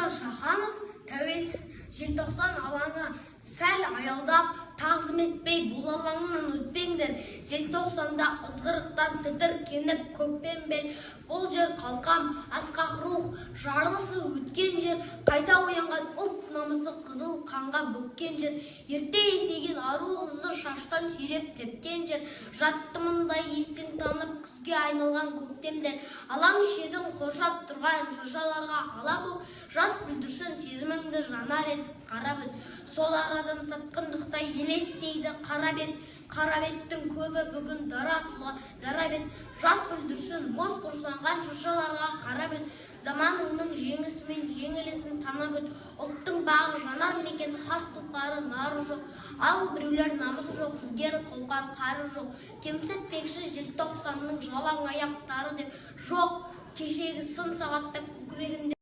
Асқар Шаханов тәуелсіз желтоқсан алаңы сәл аялдап, тағзым етпей бұл алаңнан өтпеңдер. Желтоқсанда ызғырықтан тітіркеніп көкпен бел, бұл жер қалқам, асқақ рух, жарлысы өткен жер, қайта оянған ұлт намысы қызыл қанға бөккен жер, ерте есейген ару қызды шаштан сүйреп тепкен жер, жаттымындай естен танып күзге айналған көктемдер, алаң шетін қоршап тұрған шашаларға ала көк, жас бүлдіршін сезіміңді жанар етіп қарап өт. Сол арадан сатқындықтай елестейді қара бет, қара беттің көбі бүгін дара тұла, дара бет. Жас бүлдіршін мұз құрсанған шашаларға қарап өт. Заманыңның жеңісімен жеңілісін танып өт. Ұлттың бағы жанар мекен, хас тұлпары нары жоқ. Ал біреулер намысы жоқ, ілгері қолған қары жоқ. Кемсітпекші желтоқсанның жалаң аяқтары деп жоқ. Кешегі сын сағатта көкірегінде